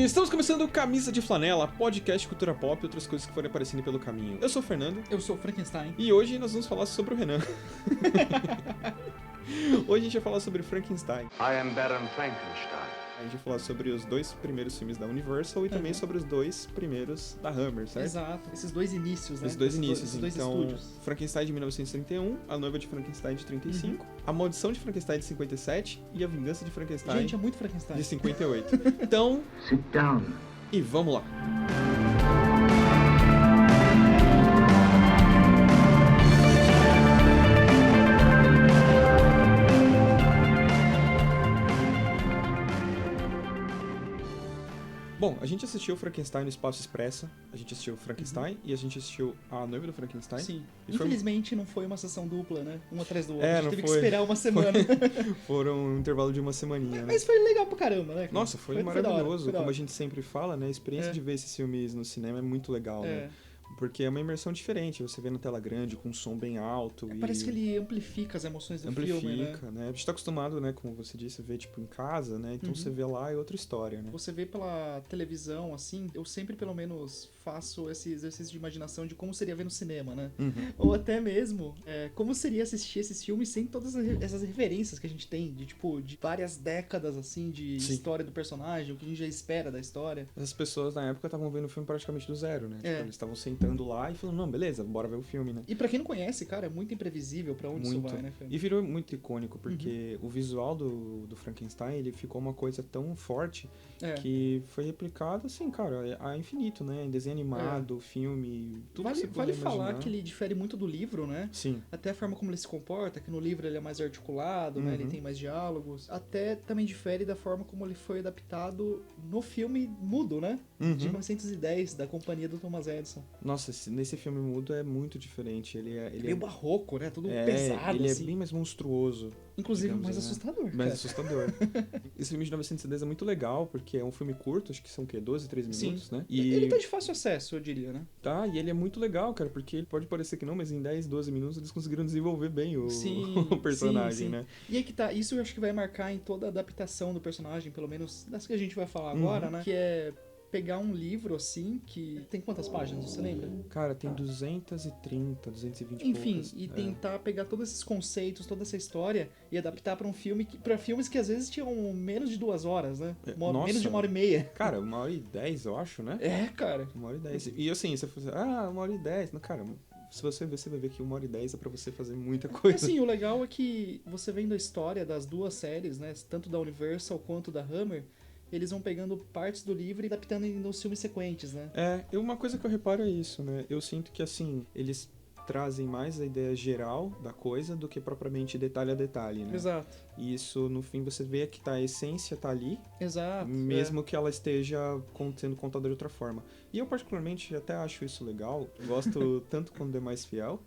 estamos começando o Camisa de Flanela, podcast cultura pop e outras coisas que forem aparecendo pelo caminho. Eu sou o Fernando. Eu sou o Frankenstein. E hoje nós vamos falar sobre o Renan. Hoje a gente vai falar sobre Frankenstein. I am Baron Frankenstein. A gente vai falar sobre os dois primeiros filmes da Universal e também sobre os dois primeiros da Hammer, certo? Exato. Esses dois inícios, né? Esses dois inícios. Esses dois então, estúdios. Frankenstein de 1931, A Noiva de Frankenstein de 35, A Maldição de Frankenstein de 57 e A Vingança de Frankenstein Gente, é muito Frankenstein. de 58. Então, Sit down. e vamos lá. Bom, a gente assistiu Frankenstein no Espaço Expressa, a gente assistiu Frankenstein e a gente assistiu A Noiva do Frankenstein. Sim. E Infelizmente não foi uma sessão dupla, né? Um atrás do outro. É, a gente não teve foi. que esperar uma semana. Foram um intervalo de uma semaninha, né? Mas foi legal pra caramba, né? Nossa, foi da hora, maravilhoso. foi da Como hora. a gente sempre fala, né? A experiência É. de ver esses filmes no cinema é muito legal, né? Porque é uma imersão diferente. Você vê na tela grande, com um som bem alto. E Parece que ele amplifica as emoções do filme, né? amplifica, né? A gente tá acostumado, né? Como você disse, ver tipo em casa, né? Então você vê lá é outra história, né? Você vê pela televisão, assim, eu sempre pelo menos faço esse exercício de imaginação de como seria ver no cinema, né? Ou até mesmo, como seria assistir esses filmes sem todas essas referências que a gente tem, de tipo, de várias décadas, assim, de Sim. história do personagem, o que a gente já espera da história. As pessoas na época estavam vendo o filme praticamente do zero, né? É. Tipo, eles estavam sentando lá e falando, não, beleza, bora ver o filme, né? E pra quem não conhece, cara, é muito imprevisível pra onde Muito. isso vai, né, Fê? E virou muito icônico, porque o visual do Frankenstein, ele ficou uma coisa tão forte que foi replicado, assim, cara, a infinito, né? Em desenho animado, filme, tudo que você Vale puder falar imaginar. que ele difere muito do livro, né? Sim. Até a forma como ele se comporta, que no livro ele é mais articulado, né? Ele tem mais diálogos. Até também difere da forma como ele foi adaptado no filme mudo, né? De 1910, da companhia do Thomas Edison. Nossa, nesse filme mudo é muito diferente. Ele é Meio barroco, né? Tudo é, pesado, ele assim. é bem mais monstruoso. Inclusive digamos, mais né? assustador, Mais cara. assustador. Esse filme de 1910 é muito legal, porque é um filme curto, acho que são o quê? 12, 13 minutos, né? E Ele tá de fácil acesso, eu diria, né? tá, e ele é muito legal, cara, porque ele pode parecer que não, mas em 10, 12 minutos eles conseguiram desenvolver bem o, Sim, o personagem, sim, sim. né? E aí que tá, isso eu acho que vai marcar em toda a adaptação do personagem, pelo menos das que a gente vai falar agora, né? Que é pegar um livro, assim, que tem quantas páginas, você lembra? Cara, tem 230, 220 e Enfim, poucas. e tentar pegar todos esses conceitos, toda essa história e adaptar pra um filme, pra filmes que às vezes tinham menos de 2 horas, né? Nossa. Menos de 1h30. Cara, 1h10, eu acho, né? É, cara. 1h10. E assim, você fala assim, 1h10. Não, cara, se você ver, você vai ver que 1h10 é pra você fazer muita E coisa. assim, o legal é que você vendo a história das duas séries, né? Tanto da Universal quanto da Hammer, eles vão pegando partes do livro e adaptando nos filmes sequentes, né? Uma coisa que eu reparo é isso, né? Eu sinto que, assim, eles trazem mais a ideia geral da coisa do que propriamente detalhe a detalhe, né? Exato. E isso, no fim, você vê que a essência tá ali, Exato. mesmo que ela esteja sendo contada de outra forma. E eu, particularmente, até acho isso legal. Gosto tanto quando é mais fiel,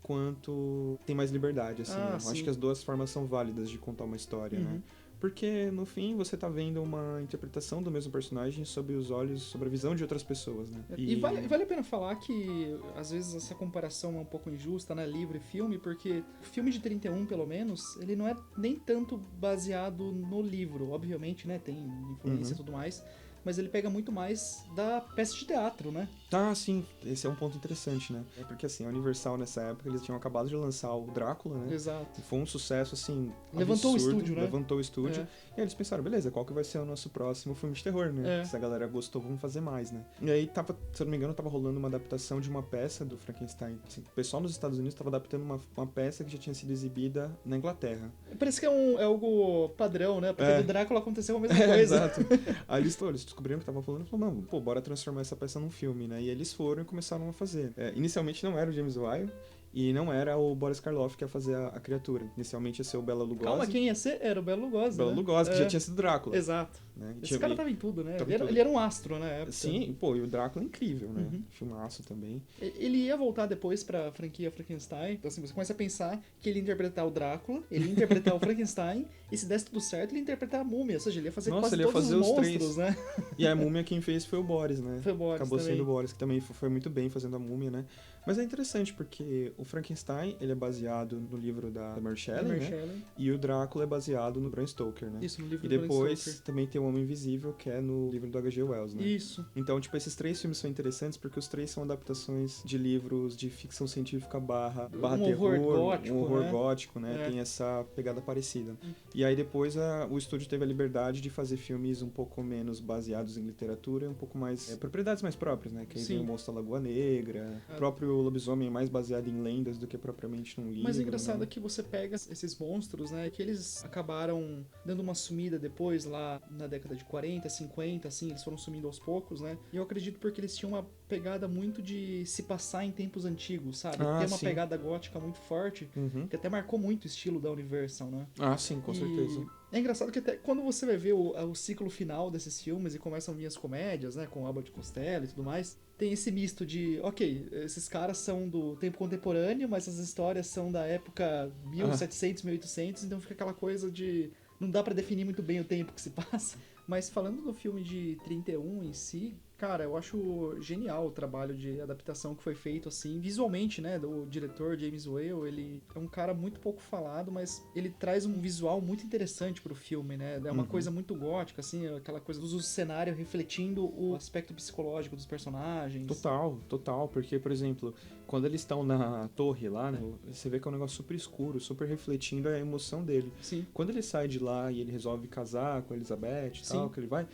quanto tem mais liberdade, assim. Eu sim. acho que as duas formas são válidas de contar uma história, né? Porque, no fim, você tá vendo uma interpretação do mesmo personagem sob os olhos, sobre a visão de outras pessoas, né? E vale a pena falar que, às vezes, essa comparação é um pouco injusta, né? Livro e filme, porque o filme de 31, pelo menos, ele não é nem tanto baseado no livro, obviamente, né? Tem influência e tudo mais, mas ele pega muito mais da peça de teatro, né? Tá, sim. Esse é um ponto interessante, né? Porque, assim, a Universal, nessa época, eles tinham acabado de lançar o Drácula, né? Exato. E foi um sucesso, assim, Levantou o absurdo, estúdio, né? Levantou o estúdio. E aí eles pensaram, beleza, qual que vai ser o nosso próximo filme de terror, né? Se a galera gostou, vamos fazer mais, né? E aí, se eu não me engano, tava rolando uma adaptação de uma peça do Frankenstein. Assim, o pessoal nos Estados Unidos tava adaptando uma peça que já tinha sido exibida na Inglaterra. Parece que é algo padrão, né? Porque do Drácula aconteceu a mesma coisa. Exato. Aí eles descobriram o que estavam falando e falaram, não, pô, bora transformar essa peça num filme, né? E eles foram e começaram a fazer. Inicialmente não era o James Whale e não era o Boris Karloff que ia fazer a criatura. Inicialmente ia ser o Bela Lugosi. Calma, quem ia ser? Era o Bela Lugosi, Bela né? Lugosi, que já tinha sido Drácula. Exato. Né? Esse cara tava em tudo, né? Tava Ele era um astro na época. Sim, pô, e o Drácula é incrível, né? Filmaço também. Ele ia voltar depois pra franquia Frankenstein. Então, assim, você começa a pensar que ele ia interpretar o Drácula, ele ia interpretar o Frankenstein, e se desse tudo certo, ele ia interpretar a Múmia. Ou seja, ele ia fazer Nossa, quase ele ia todos fazer os os monstros, três. né? E a Múmia quem fez foi o Boris, né? Foi o Boris Acabou também. sendo o Boris, que também foi muito bem fazendo a Múmia, né? Mas é interessante porque o Frankenstein, ele é baseado no livro da Mary Shelley, né? E o Drácula é baseado no Bram Stoker, né? Isso, no livro e do Bram depois Stoker. também tem o Homem Invisível, que é no livro do H.G. Wells, né? Isso. Então, tipo, esses 3 filmes são interessantes porque os 3 são adaptações de livros de ficção científica barra terror, gótico, um horror né? gótico, né? Tem essa pegada parecida. E aí depois o estúdio teve a liberdade de fazer filmes um pouco menos baseados em literatura e um pouco mais... propriedades mais próprias, né? Que aí vem o Monstro da Lagoa Negra, o próprio Lobisomem é mais baseado em lendas do que propriamente num livro. Mas o engraçado né? é que você pega esses monstros, né? Que eles acabaram dando uma sumida depois, lá na década de 40, 50, assim, eles foram sumindo aos poucos, né? E eu acredito porque eles tinham uma pegada muito de se passar em tempos antigos, sabe? Tem uma pegada gótica muito forte, que até marcou muito o estilo da Universal, né? Ah, sim, com certeza. É engraçado que até quando você vai ver o ciclo final desses filmes e começam a vir as comédias, né, com Abbott e Costello e tudo mais, tem esse misto de, ok, esses caras são do tempo contemporâneo, mas as histórias são da época 1700, 1800, então fica aquela coisa de... Não dá pra definir muito bem o tempo que se passa. Mas falando do filme de 31 em si, cara, eu acho genial o trabalho de adaptação que foi feito, assim, visualmente, né, do diretor James Whale. Ele é um cara muito pouco falado, mas ele traz um visual muito interessante pro filme, né, é uma coisa muito gótica, assim, aquela coisa do cenário refletindo o aspecto psicológico dos personagens. Total, porque, por exemplo, quando eles estão na torre lá, né, você vê que é um negócio super escuro, super refletindo a emoção dele. Sim. Quando ele sai de lá e ele resolve casar com a Elizabeth e tal, que ele vai...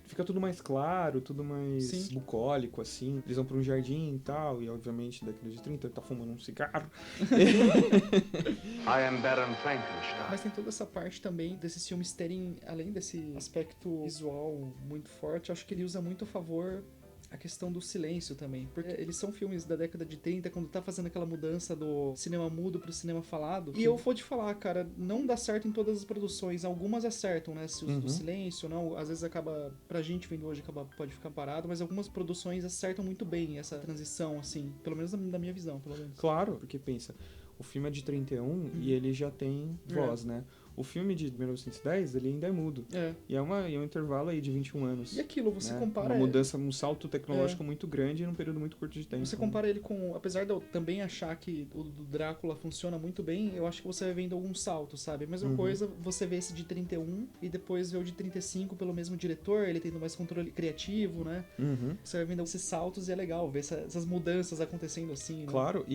Fica tudo mais claro, tudo mais bucólico, assim. Eles vão pra um jardim e tal, e obviamente, década de 30, ele tá fumando um cigarro. I am Baron Frankenstein. Mas tem toda essa parte também desses filmes terem, além desse aspecto visual muito forte, acho que ele usa muito a favor a questão do silêncio também, porque eles são filmes da década de 30, quando tá fazendo aquela mudança do cinema mudo pro cinema falado, e eu vou te falar, cara, não dá certo em todas as produções, algumas acertam, né, se o silêncio, não, às vezes acaba, pra gente vendo hoje, pode ficar parado, mas algumas produções acertam muito bem essa transição, assim, pelo menos da minha visão, pelo menos. Claro, porque pensa, o filme é de 31 e ele já tem voz, né? O filme de 1910, ele ainda é mudo. E é um intervalo aí de 21 anos. E aquilo, você né? compara... Uma mudança, um salto tecnológico muito grande num período muito curto de tempo. Você compara ele com... Apesar de eu também achar que o do Drácula funciona muito bem, eu acho que você vai vendo alguns saltos, sabe? A mesma coisa, você vê esse de 31 e depois vê o de 35 pelo mesmo diretor, ele tendo mais controle criativo, né? Você vai vendo esses saltos e é legal ver essas mudanças acontecendo assim, né? Claro,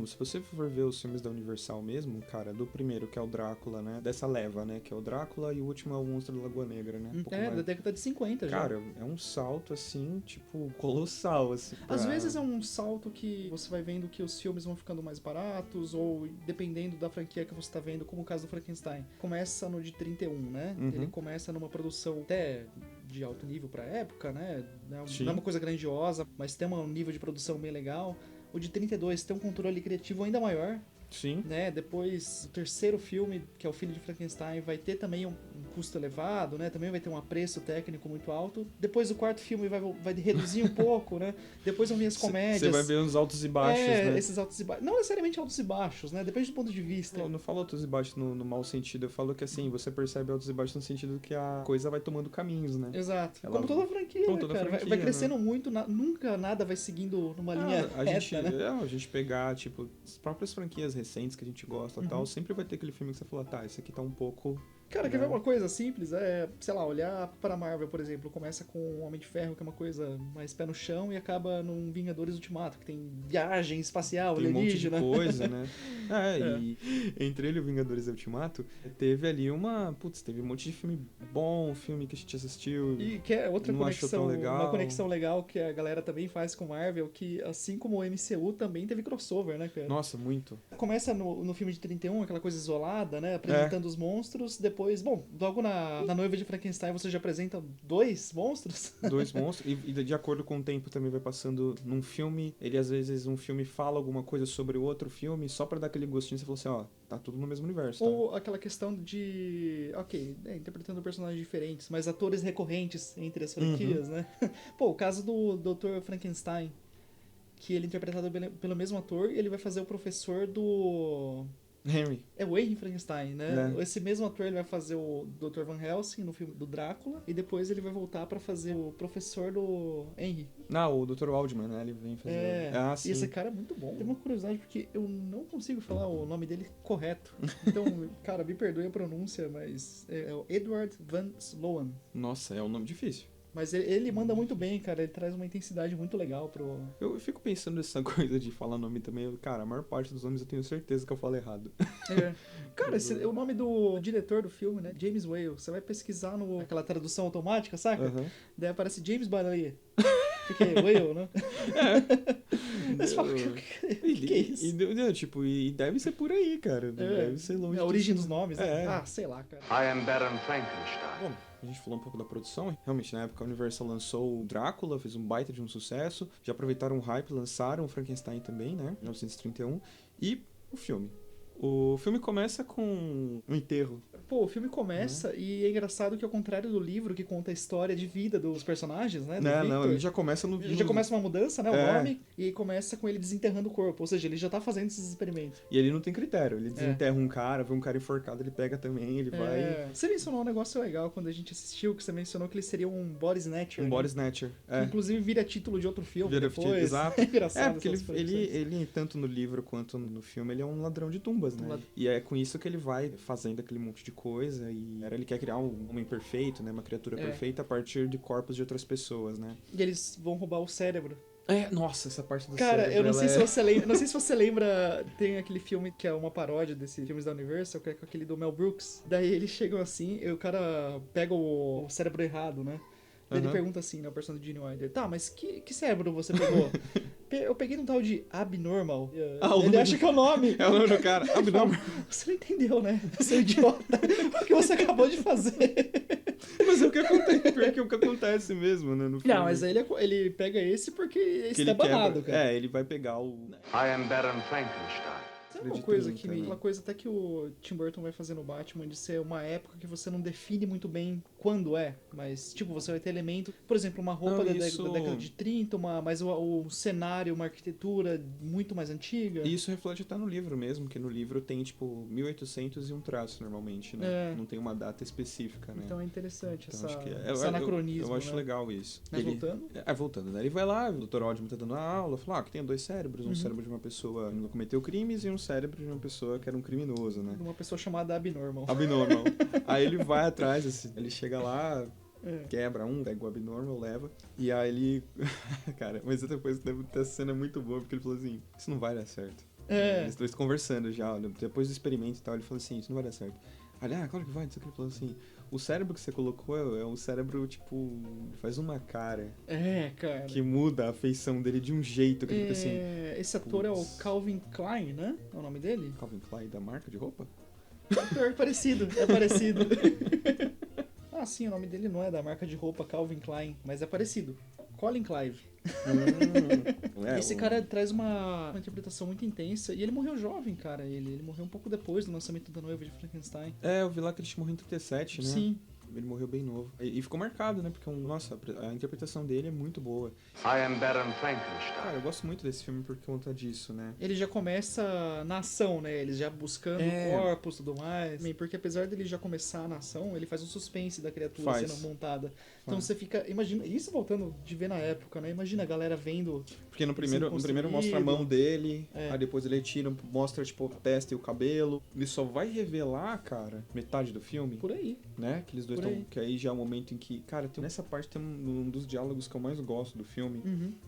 se você for ver os filmes da Universal mesmo, cara, do primeiro, que é o Drácula, né? Dessa leva, né? Que é o Drácula e o último é o Monstro da Lagoa Negra, né? Da década de 50 já. Cara, é um salto, assim, tipo, colossal, assim. Às vezes é um salto que você vai vendo que os filmes vão ficando mais baratos, ou dependendo da franquia que você tá vendo, como o caso do Frankenstein. Começa no de 31, né? Ele começa numa produção até de alto nível pra época, né? Não é uma coisa grandiosa, mas tem um nível de produção bem legal. O de 32 tem um controle criativo ainda maior. Sim. Né? Depois, o terceiro filme, que é o Filho de Frankenstein, vai ter também um custo elevado, né? Também vai ter um apreço técnico muito alto. Depois, o quarto filme vai reduzir um pouco, né? Depois vão vir as comédias. Você vai ver uns altos e baixos, né? Esses altos e baixos. Não necessariamente altos e baixos, né? Depende do ponto de vista. Eu não falo altos e baixos no mau sentido, eu falo que, assim, você percebe altos e baixos no sentido que a coisa vai tomando caminhos, né? Exato. Como toda franquia, né, cara? Vai crescendo muito, nunca nada vai seguindo numa linha reta, né? A gente pegar, tipo, as próprias franquias recentes que a gente gosta e tal, sempre vai ter aquele filme que você fala, tá, esse aqui tá um pouco... Cara, quer ver uma coisa simples? Sei lá, olhar para Marvel, por exemplo, começa com o Homem de Ferro, que é uma coisa mais pé no chão, e acaba num Vingadores Ultimato, que tem viagem espacial, tem alienígena. Um monte de coisa, né? E entre ele e o Vingadores Ultimato, teve ali teve um monte de filme bom, filme que a gente assistiu. E que é outra conexão, legal. uma conexão legal que a galera também faz com Marvel, que assim como o MCU também teve crossover, né, cara? Nossa, muito. Começa no filme de 31, aquela coisa isolada, né? Apresentando os monstros, depois, logo na Noiva de Frankenstein você já apresenta 2 monstros. 2 monstros, e de acordo com o tempo também vai passando num filme, ele às vezes um filme fala alguma coisa sobre o outro filme, só pra dar aquele gostinho, você fala assim, tá tudo no mesmo universo. Ou aquela questão de, interpretando personagens diferentes, mas atores recorrentes entre as franquias, né? O caso do Dr. Frankenstein, que ele é interpretado pelo mesmo ator, e ele vai fazer o professor do Henry. É o Henry Frankenstein, né? É. Esse mesmo ator ele vai fazer o Dr. Van Helsing no filme do Drácula e depois ele vai voltar pra fazer o professor do Henry. Não, o Dr. Waldman, né? Ele vem fazer... Ah, sim. E esse cara é muito bom. Tem uma curiosidade porque eu não consigo falar o nome dele correto. Então, cara, me perdoe a pronúncia, mas é o Edward Van Sloan. Nossa, é um nome difícil. Mas ele manda muito bem, cara. Ele traz uma intensidade muito legal pro... Eu fico pensando nessa coisa de falar nome também. Cara, a maior parte dos nomes eu tenho certeza que eu falo errado. É. Cara, o nome do diretor do filme, né? James Whale. Você vai pesquisar naquela tradução automática, saca? Uhum. Daí aparece James Baleia. Porque é Whale, né? Aí você fala, o que é isso? E deve ser por aí, cara. Deve ser longe A origem disso. dos nomes, né? Ah, sei lá, cara. I am Baron Frankenstein. Bom, a gente falou um pouco da produção. Realmente, na época, a Universal lançou o Drácula, fez um baita de um sucesso. Já aproveitaram o hype, lançaram o Frankenstein também, né? Em 1931. E o filme. O filme começa com um enterro. Pô, o filme começa e é engraçado que ao contrário do livro que conta a história de vida dos personagens, né? Não, ele já começa no... Já começa uma mudança, né? O nome. E aí começa com ele desenterrando o corpo. Ou seja, ele já tá fazendo esses experimentos. E ele não tem critério. Ele desenterra um cara, vê um cara enforcado, ele pega também, ele vai... Você mencionou um negócio legal quando a gente assistiu, que você mencionou que ele seria um body snatcher. Um né? body snatcher. Que, inclusive vira título de outro filme Vira depois. título, exato. É engraçado. Porque ele, tanto no livro quanto no filme, ele é um ladrão de tumbas, né? E é com isso que ele vai fazendo aquele monte de coisa e ele quer criar um homem perfeito, né? Uma criatura perfeita a partir de corpos de outras pessoas, né? E eles vão roubar o cérebro. Nossa, essa parte do Cara, cérebro, eu não sei se você lembra. Não sei se você lembra. Tem aquele filme que é uma paródia desses filmes da Universal, que é com aquele do Mel Brooks. Daí eles chegam assim e o cara pega o cérebro errado, né? Daí ele pergunta assim, né, o personagem de Gene Wilder, tá, mas que cérebro você pegou? Eu peguei no tal de Abnormal. Ele acha que é o nome. É o nome do cara, Abnormal. Você não entendeu, né? Você é um idiota. O que você acabou de fazer. Mas é o que acontece, porque é o que acontece mesmo, né, no filme. Não, mas aí ele pega esse porque esse tá banado, cara. Ele vai pegar o... I am Baron Frankenstein. Sabe uma coisa que uma coisa até que o Tim Burton vai fazer no Batman de ser uma época que você não define muito bem quando é, mas tipo, você vai ter elemento, por exemplo, uma roupa da década de 30, mas o cenário, uma arquitetura muito mais antiga. E isso reflete até no livro mesmo, que no livro tem tipo 1800 e um traço normalmente, né? Não tem uma data específica, né? Então é interessante então, esse anacronismo. Eu acho legal isso. Mas voltando? Voltando, né? Ele vai lá, o Dr. Waldman tá dando uma aula, fala que tem dois cérebros, um cérebro de uma pessoa que não cometeu crimes e um cérebro de uma pessoa que era um criminoso, né? Uma pessoa chamada Abnormal. Abnormal. Aí ele vai atrás, assim, ele chega lá, quebra pega o Abnormal, leva, e aí ele... Cara, mas depois a cena é muito boa, porque ele falou assim, isso não vai dar certo. Eles dois conversando já, depois do experimento e tal, ele falou assim, isso não vai dar certo. Aí, claro que vai, não sei o que, ele falou assim, o cérebro que você colocou é um cérebro, tipo, faz uma cara. Cara. Que muda a feição dele de um jeito que ele fica assim... Esse ator é o Calvin Klein, né? É o nome dele? Calvin Klein, da marca de roupa? É parecido. Sim, o nome dele não é da marca de roupa Calvin Klein, mas é parecido. Colin Clive. Esse cara traz uma interpretação muito intensa. E ele morreu jovem, cara. Ele morreu um pouco depois do lançamento da Noiva de Frankenstein. Eu vi lá que ele morreu em 37, né? Sim. Ele morreu bem novo. E ficou marcado, né? Porque, nossa, a interpretação dele é muito boa. I am Baron Frankenstein. Cara, eu gosto muito desse filme por conta disso, né? Ele já começa na ação, né? Eles já buscando corpos e tudo mais. Porque apesar dele já começar na ação, ele faz um suspense da criatura sendo montada. Então você fica... Imagina... Isso voltando de ver na época, né? Imagina a galera vendo... Porque no primeiro mostra a mão dele, aí depois ele tira, mostra, tipo, a testa e o cabelo. Ele só vai revelar, cara, metade do filme. Por aí. Né? Que eles dois estão... Que aí já é o momento em que... Cara, nessa parte tem um dos diálogos que eu mais gosto do filme.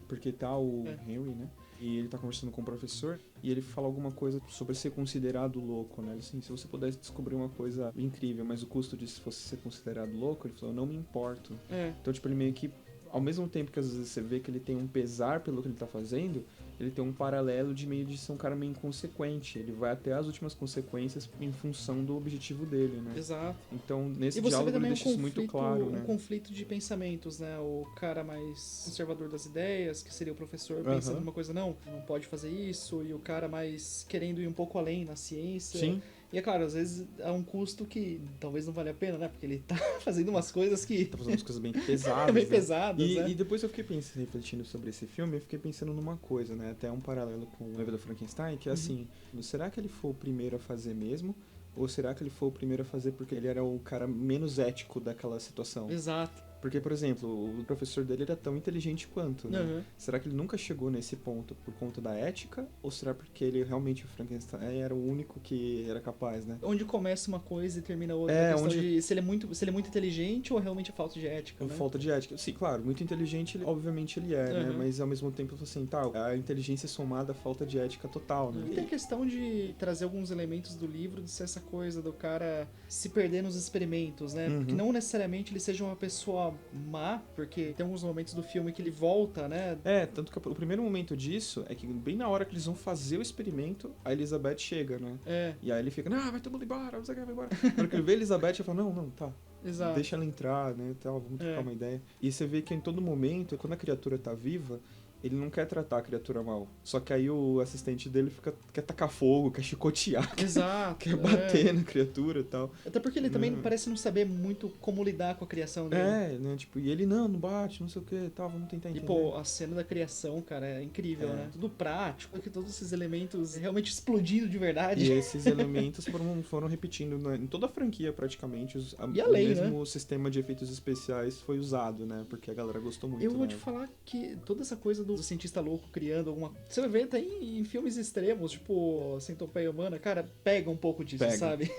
Porque tá o Henry, né? E ele tá conversando com o professor e ele fala alguma coisa sobre ser considerado louco, né? Ele assim, se você pudesse descobrir uma coisa incrível, mas o custo de se fosse ser considerado louco, ele falou, eu não me importo. Então, tipo, ele meio que... Ao mesmo tempo que às vezes você vê que ele tem um pesar pelo que ele tá fazendo, ele tem um paralelo de meio de ser um cara meio inconsequente. Ele vai até as últimas consequências em função do objetivo dele, né? Exato. Então, nesse diálogo ele deixa isso muito claro, né? Um conflito de pensamentos, né? O cara mais conservador das ideias, que seria o professor, pensando numa coisa, não pode fazer isso. E o cara mais querendo ir um pouco além na ciência. Sim. E é claro, às vezes é um custo que talvez não valha a pena, né? Porque ele tá fazendo umas coisas que... Tá fazendo umas coisas bem pesadas, bem né? pesadas, E depois eu fiquei pensando, refletindo sobre esse filme, eu fiquei pensando numa coisa, né? Até um paralelo com o Noiva do Frankenstein, que é assim, será que ele foi o primeiro a fazer mesmo? Ou será que ele foi o primeiro a fazer porque ele era o cara menos ético daquela situação? Exato. Porque, por exemplo, o professor dele era tão inteligente quanto, né? Será que ele nunca chegou nesse ponto por conta da ética? Ou será porque ele realmente, o Frankenstein, era o único que era capaz, né? Onde começa uma coisa e termina outra. É, a questão onde... de se ele é muito inteligente ou realmente é falta de ética, né? Falta de ética. Sim, claro, muito inteligente, obviamente ele é, né? Mas ao mesmo tempo, assim, tá, a inteligência somada à falta de ética total, né? E tem a questão de trazer alguns elementos do livro, de ser essa coisa do cara se perder nos experimentos, né? Porque não necessariamente ele seja uma pessoa má, porque tem alguns momentos do filme que ele volta, né? Tanto que o primeiro momento disso é que bem na hora que eles vão fazer o experimento, a Elizabeth chega, né? E aí ele fica, vai todo mundo embora, não sei o que, vai embora. Quando ele vê a Elizabeth, ele fala, não, tá. Exato. Deixa ela entrar, né, tal, vamos trocar uma ideia. E você vê que em todo momento, quando a criatura tá viva, ele não quer tratar a criatura mal. Só que aí o assistente dele quer tacar fogo, quer chicotear. Exato. Quer bater na criatura e tal. Até porque ele também parece não saber muito como lidar com a criação dele. Né? Tipo, e ele não bate, não sei o que e tal, vamos tentar entender. E, pô, a cena da criação, cara, é incrível, né? Tudo prático, que todos esses elementos realmente explodindo de verdade. E esses elementos foram repetindo em toda a franquia, praticamente. E além, o mesmo sistema de efeitos especiais foi usado, né? Porque a galera gostou muito. Eu vou te falar que toda essa coisa do cientista louco criando alguma... Você vai ver até em filmes extremos, tipo Centopeia Humana, cara, pega um pouco disso, sabe?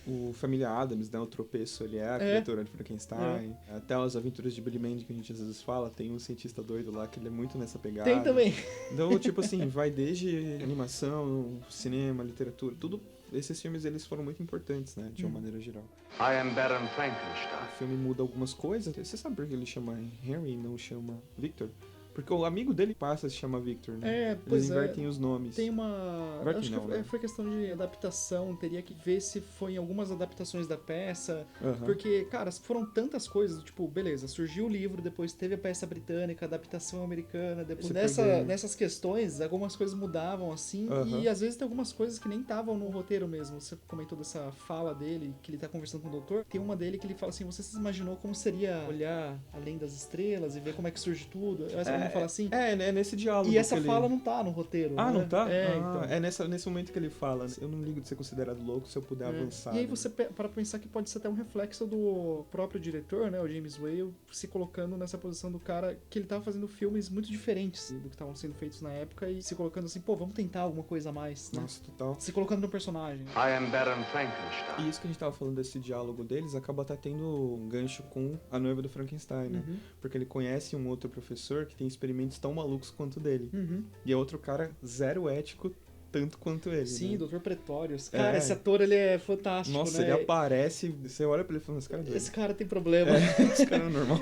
O Família Addams, né? O tropeço, ele é a criatura de Frankenstein. Até as aventuras de Billy Mandy, que a gente às vezes fala, tem um cientista doido lá, que ele é muito nessa pegada. Tem também. Então, tipo assim, vai desde animação, cinema, literatura, tudo... Esses filmes, eles foram muito importantes, né? De uma maneira geral. I am Baron Frankenstein. O filme muda algumas coisas. Você sabe por que ele chama Henry e não chama Victor? Porque o amigo dele passa a se chama Victor, né? Eles invertem os nomes. Tem uma... Acho que foi questão de adaptação. Teria que ver se foi em algumas adaptações da peça. Porque, cara, foram tantas coisas. Tipo, beleza, surgiu o livro, depois teve a peça britânica, a adaptação americana. Depois nessas questões, algumas coisas mudavam, assim. E às vezes tem algumas coisas que nem estavam no roteiro mesmo. Você comentou dessa fala dele, que ele tá conversando com o doutor. Tem uma dele que ele fala assim, você se imaginou como seria olhar além das estrelas e ver como é que surge tudo? Vamos falar assim? É nesse diálogo. E essa fala não tá no roteiro. Ah, né? não tá? Então. É nesse momento que ele fala, eu não ligo de ser considerado louco se eu puder avançar. E aí você para pensar que pode ser até um reflexo do próprio diretor, né, o James Whale, se colocando nessa posição do cara que ele tava fazendo filmes muito diferentes do que estavam sendo feitos na época e se colocando assim, pô, vamos tentar alguma coisa a mais. Né? Nossa, total. Se colocando no personagem. I am Baron Frankenstein. E isso que a gente tava falando desse diálogo deles acaba até tendo um gancho com a noiva do Frankenstein, né? Porque ele conhece um outro professor que tem experimentos tão malucos quanto dele. E é outro cara zero ético, tanto quanto ele. Sim, né? Dr. Pretorius. Cara, esse ator, ele é fantástico, Nossa, né? ele aparece, você olha pra ele e fala, esse cara é doido. Esse cara tem problema. Esse cara é normal.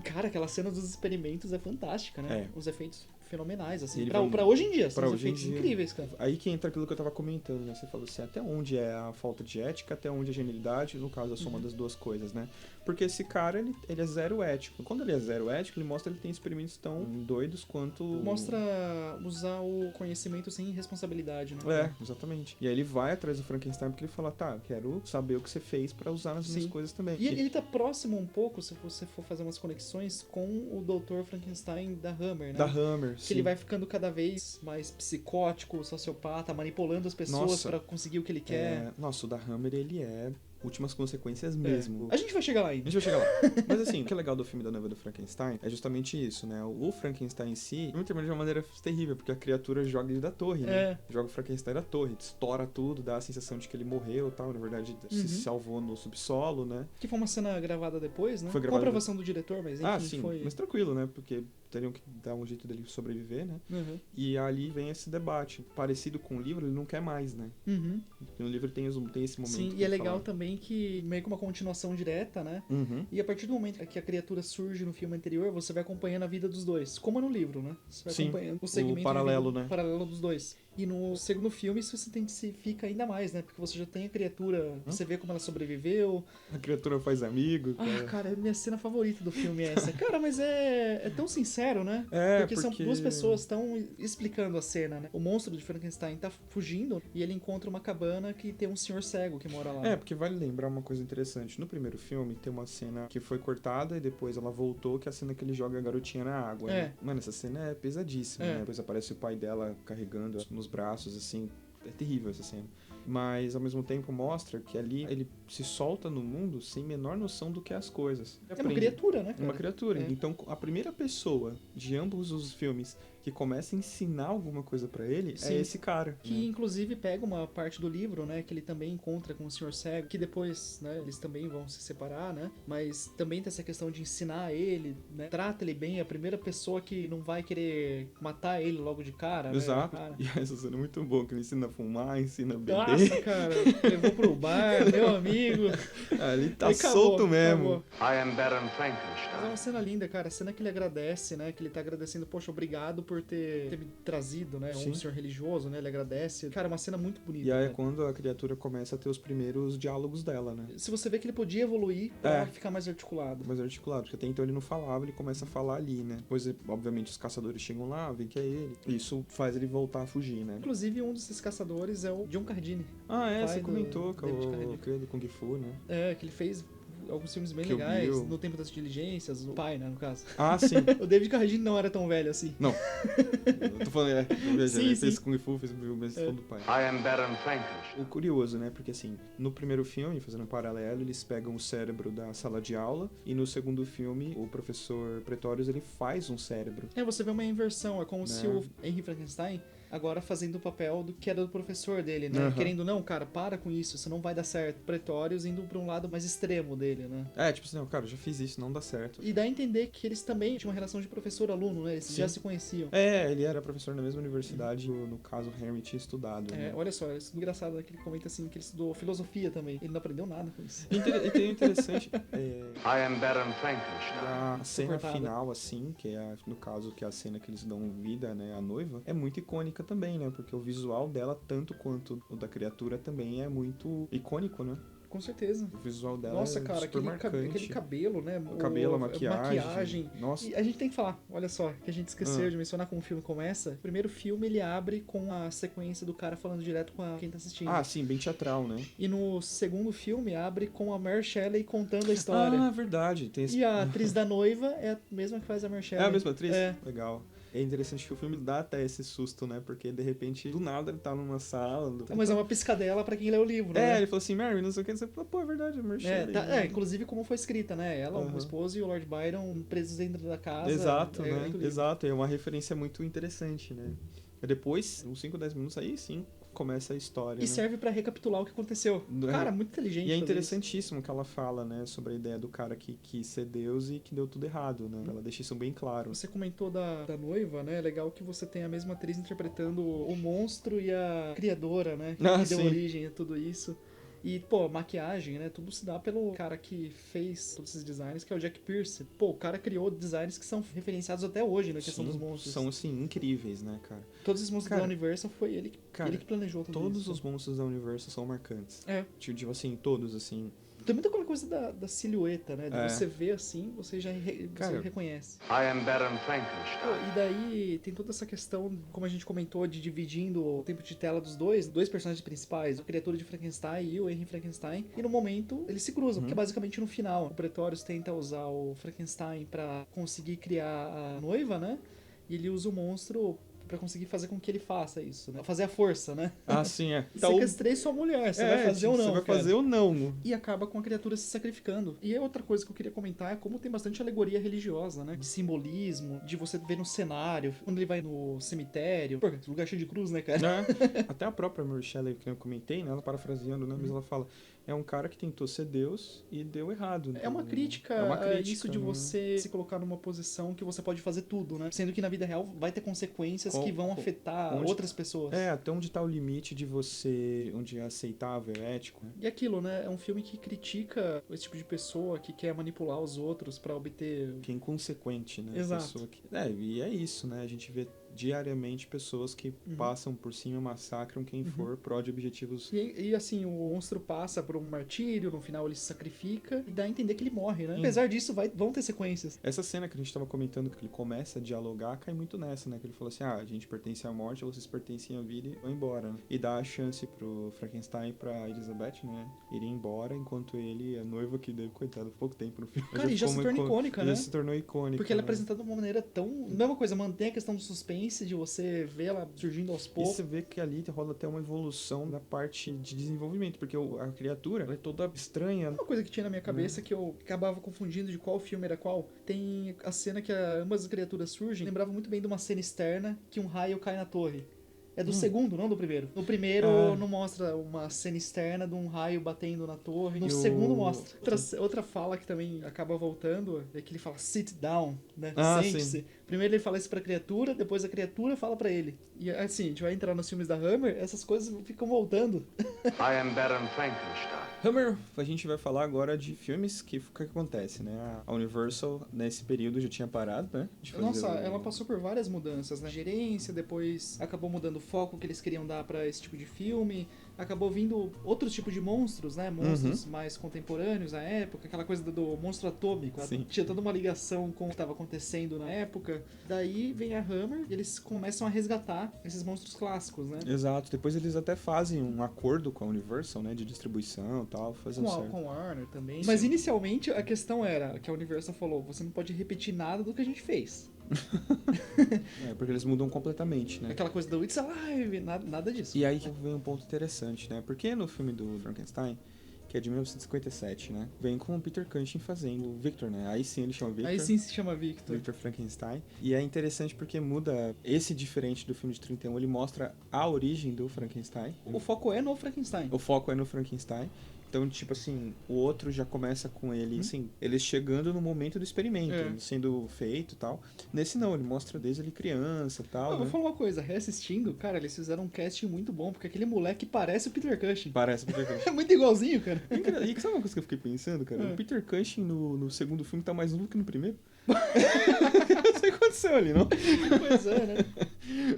Cara, aquela cena dos experimentos é fantástica, né? Os efeitos fenomenais, assim. Ele Pra hoje em dia, pra são hoje em efeitos dia. incríveis, cara. Aí que entra aquilo que eu tava comentando, né? Você falou assim, até onde é a falta de ética, até onde é a genialidade, no caso, a soma das duas coisas, né? Porque esse cara, ele é zero ético. Quando ele é zero ético, ele mostra que ele tem experimentos tão doidos quanto... Mostra usar o conhecimento sem responsabilidade, né? Exatamente. E aí ele vai atrás do Frankenstein porque ele fala, tá, eu quero saber o que você fez pra usar nas minhas coisas também. E ele tá próximo um pouco, se você for fazer umas conexões, com o Dr. Frankenstein da Hammer, né? Da Hammer, que ele vai ficando cada vez mais psicótico, sociopata, manipulando as pessoas pra conseguir o que ele quer. Nossa, o da Hammer, ele é últimas consequências mesmo. A gente vai chegar lá ainda. A gente vai chegar lá. Mas assim, o que é legal do filme da Noiva do Frankenstein é justamente isso, né? O Frankenstein em si, ele termina de uma maneira terrível, porque a criatura joga ele da torre, né? Joga o Frankenstein da torre, estoura tudo, dá a sensação de que ele morreu e tal, na verdade se salvou no subsolo, né? Que foi uma cena gravada depois, né? Foi com a aprovação do diretor, mas enfim, sim, foi... mas tranquilo, né? Porque teriam que dar um jeito dele sobreviver, né? E ali vem esse debate. Parecido com o livro, ele não quer mais, né? No livro tem esse momento. Sim, e é legal também que meio que uma continuação direta, né? E a partir do momento que a criatura surge no filme anterior, você vai acompanhando a vida dos dois. Como é no livro, né? Você vai acompanhando o segmento paralelo, né? né? Paralelo dos dois. E no segundo filme isso se intensifica ainda mais, né? Porque você já tem a criatura, você vê como ela sobreviveu. A criatura faz amigo, cara. Ah, cara, é minha cena favorita do filme essa. Cara, mas é tão sincero, né? Porque são duas pessoas tão explicando a cena, né? O monstro de Frankenstein tá fugindo e ele encontra uma cabana que tem um senhor cego que mora lá. Porque vale lembrar uma coisa interessante. No primeiro filme tem uma cena que foi cortada e depois ela voltou, que é a cena que ele joga a garotinha na água. Né? Mano, essa cena é pesadíssima, né? Depois aparece o pai dela carregando nos braços, assim. É terrível essa cena. Mas, ao mesmo tempo, mostra que ali ele se solta no mundo sem menor noção do que é as coisas. É uma criatura, né, cara? Uma criatura. Então, a primeira pessoa de ambos os filmes que começa a ensinar alguma coisa pra ele é esse cara. Que, né? Inclusive, pega uma parte do livro, né, que ele também encontra com o Sr. Cego, que depois, né, eles também vão se separar, né? Mas também tem essa questão de ensinar ele, né? Trata ele bem, é a primeira pessoa que não vai querer matar ele logo de cara, Exato. Né? E essa cena é muito boa, que ele ensina a fumar, ensina a beber. Nossa, cara, levou pro bar, meu amigo. Ele tá solto mesmo. I am Baron Frankenstein. Mas é uma cena linda, cara. A cena que ele agradece, né? Que ele tá agradecendo, poxa, obrigado por ter me trazido, né? Um senhor religioso, né? Ele agradece. Cara, é uma cena muito bonita. E aí né? é quando a criatura começa a ter os primeiros diálogos dela, né? Se você vê que ele podia evoluir pra ficar mais articulado. Mais articulado, porque até então ele não falava, ele começa a falar ali, né? Depois, obviamente, os caçadores chegam lá, veem que é ele. Isso faz ele voltar a fugir, né? Inclusive, um desses caçadores é o John Cardini. Você comentou que é o do Kung Fu, né? Que ele fez alguns filmes bem Kill legais, Bill. No Tempo das Diligências, o pai, né, no caso. Sim. O David Carradine não era tão velho assim. Não. Eu tô falando, ele fez Kung Fu, fez o do pai. I am Baron Frankenstein. O curioso, né, porque assim, no primeiro filme, fazendo um paralelo, eles pegam o cérebro da sala de aula, e no segundo filme, o professor Pretorius, ele faz um cérebro. Você vê uma inversão, é como se o Henry Frankenstein agora fazendo o papel do que era do professor dele, né? Querendo, não, cara, para com isso não vai dar certo. Pretórios indo pra um lado mais extremo dele, né? Tipo assim, não, cara, eu já fiz isso, não dá certo. E dá a entender que eles também tinham uma relação de professor-aluno, né? Eles já se conheciam. Ele era professor na mesma universidade, no caso, o Henry tinha estudado. Né? Olha só, é engraçado, né? Que ele comenta assim, que ele estudou filosofia também. Ele não aprendeu nada com isso. E tem interessante... I am Baron Frankenstein. A cena final, assim, que é, no caso, que é a cena que eles dão vida, né, à noiva, é muito icônica também, né? Porque o visual dela, tanto quanto o da criatura, também é muito icônico, né? Com certeza. O visual dela Nossa, é cara, super marcante. aquele cabelo, né? O cabelo, a maquiagem. Nossa. E a gente tem que falar, olha só, que a gente esqueceu de mencionar como o filme começa. O primeiro filme, ele abre com a sequência do cara falando direto com quem tá assistindo. Sim, bem teatral, né? E no segundo filme, abre com a Mary Shelley contando a história. Verdade. Tem esse... E a atriz da noiva é a mesma que faz a Mary Shelley. É a mesma atriz? É. Legal. É interessante que o filme dá até esse susto, né? Porque, de repente, do nada ele tá numa sala... Mas é uma piscadela pra quem lê o livro, né? Ele falou assim, Mary, não sei o que. Você falou, pô, é verdade, a Mary Shelley. Inclusive como foi escrita, né? Ela, o esposo e o Lord Byron presos dentro da casa. Exato, né? Exato, é uma referência muito interessante, né? Depois, uns 5, 10 minutos, aí sim, começa a história. E serve pra recapitular o que aconteceu. Cara, muito inteligente. E é interessantíssimo que ela fala, né, sobre a ideia do cara que quis ser Deus e que deu tudo errado, né? Ela deixa isso bem claro. Você comentou da noiva, né? É legal que você tem a mesma atriz interpretando o monstro e a criadora, né? Que deu origem a tudo isso. E, pô, maquiagem, né? Tudo se dá pelo cara que fez todos esses designs, que é o Jack Pierce. Pô, o cara criou designs que são referenciados até hoje na questão dos monstros. São, assim, incríveis, né, cara? Todos os monstros da Universal foi ele que planejou tudo todos isso. Os monstros da Universal são marcantes. Tipo assim, todos, assim... Tem muita coisa da silhueta, né? De você ver assim, você já você reconhece. I am Baron Frankenstein. E daí tem toda essa questão, como a gente comentou, de dividindo o tempo de tela dos dois personagens principais, a criatura de Frankenstein e o Henry Frankenstein. E no momento eles se cruzam, porque basicamente no final o Pretorius tenta usar o Frankenstein pra conseguir criar a noiva, né? E ele usa o monstro pra conseguir fazer com que ele faça isso, né? Fazer a força, né? Sim, é. Sequestrei sua mulher, você vai fazer ou não? Você vai fazer ou não? E acaba com a criatura se sacrificando. E outra coisa que eu queria comentar é como tem bastante alegoria religiosa, né? De simbolismo, de você ver no cenário, quando ele vai no cemitério. Pô, lugar cheio de cruz, né, cara? Até a própria Mary Shelley, que eu comentei, né? Ela parafraseando, né? Mas ela fala... É um cara que tentou ser Deus e deu errado. Né? É uma crítica isso de você se colocar numa posição que você pode fazer tudo, né? Sendo que na vida real vai ter consequências que vão afetar outras pessoas. Até onde tá o limite de você... Onde é aceitável, é ético. Né? E aquilo, né? É um filme que critica esse tipo de pessoa que quer manipular os outros pra obter... Que é inconsequente, né? Exato. E é isso, né? A gente vê diariamente pessoas que passam por cima, massacram quem for, pró de objetivos... E assim, o monstro passa por um martírio, no final ele se sacrifica, e dá a entender que ele morre, né? Apesar disso, vão ter sequências. Essa cena que a gente tava comentando, que ele começa a dialogar, cai muito nessa, né? Que ele falou assim, a gente pertence à morte, vocês pertencem à vida e vão embora, né? E dá a chance pro Frankenstein e pra Elizabeth, né? Irem embora, enquanto ele, a noiva que deu, coitado, pouco tempo no filme. Cara, e já se torna icônica, né? Já se tornou icônica. Porque ela é né? apresentada de uma maneira tão... Mesma coisa, mantém a questão do suspense, de você ver ela surgindo aos E poucos. você vê que ali rola até uma evolução da parte de desenvolvimento, porque a criatura ela é toda estranha. Uma coisa que tinha na minha cabeça que eu acabava confundindo de qual filme era qual, tem a cena que ambas as criaturas surgem, lembrava muito bem de uma cena externa que um raio cai na torre. É do segundo, não do primeiro. No primeiro não mostra uma cena externa de um raio batendo na torre. No segundo mostra. Outra fala que também acaba voltando é que ele fala sit down, né? Sente-se. Primeiro ele fala isso pra criatura, depois a criatura fala pra ele. E assim, a gente vai entrar nos filmes da Hammer, essas coisas ficam voltando. I am Baron Frankenstein. Hammer, a gente vai falar agora de filmes que o que acontece, né? A Universal, nesse período, já tinha parado, né? Nossa, ela passou por várias mudanças, né? Gerência, depois acabou mudando o foco que eles queriam dar pra esse tipo de filme. Acabou vindo outros tipos de monstros, né? Monstros mais contemporâneos à época. Aquela coisa do monstro atômico. Sim. Tinha toda uma ligação com o que estava acontecendo na época. Daí vem a Hammer e eles começam a resgatar esses monstros clássicos, né? Exato. Depois eles até fazem um acordo com a Universal, né? De distribuição e tal. Fazendo certo. Com a Warner também. Mas inicialmente a questão era que a Universal falou, você não pode repetir nada do que a gente fez. Porque eles mudam completamente, né? Aquela coisa do It's Alive, nada disso. E aí que vem um ponto interessante, né? Porque no filme do Frankenstein, que é de 1957, né? Vem com o Peter Cushing fazendo o Victor, né? Aí sim ele chama Victor. Aí sim se chama Victor. Victor Frankenstein. E é interessante porque muda esse diferente do filme de 31, ele mostra a origem do Frankenstein. O foco é no Frankenstein. O foco é no Frankenstein. Então, tipo assim, o outro já começa com ele, assim, eles chegando no momento do experimento, sendo feito e tal. Nesse não, ele mostra desde ele criança e tal. Vou falar uma coisa, reassistindo, cara, eles fizeram um casting muito bom, porque aquele moleque parece o Peter Cushing. Parece o Peter Cushing. É muito igualzinho, cara. E sabe uma coisa que eu fiquei pensando, cara? O Peter Cushing no segundo filme tá mais novo que no primeiro. Não sei o que aconteceu ali, não? Pois é, né?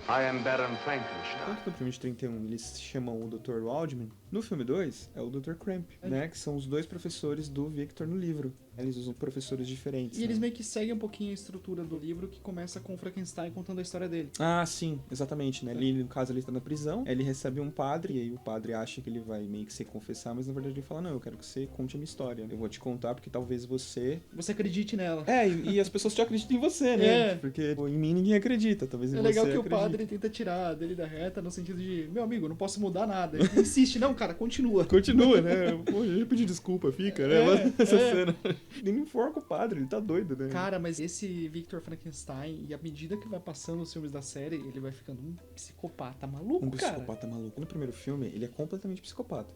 I am Baron Frankenstein. Enquanto no filme de 31 eles chamam o Dr. Waldman, no filme 2 é o Dr. Cramp, né? Que são os dois professores do Victor no livro. Eles usam professores diferentes. E eles meio que seguem um pouquinho a estrutura do livro, que começa com o Frankenstein contando a história dele. Ah, sim, exatamente, né? Ele, no caso, ele tá na prisão, ele recebe um padre, e aí o padre acha que ele vai meio que se confessar, mas na verdade ele fala, não, eu quero que você conte a minha história. Eu vou te contar porque talvez você acredite nela. E as pessoas te acreditam em você, né? Porque em mim ninguém acredita, talvez em você legal que acredite. O padre tenta tirar dele da reta no sentido de, meu amigo, não posso mudar nada. Ele insiste, não, cara, continua. Continua, né? Pô, eu já pedi desculpa, fica, né? Essa cena. Ele não enforca o padre, ele tá doido, né? Cara, mas esse Victor Frankenstein, e à medida que vai passando os filmes da série, ele vai ficando um psicopata maluco, cara. Um psicopata maluco. No primeiro filme, ele é completamente psicopata.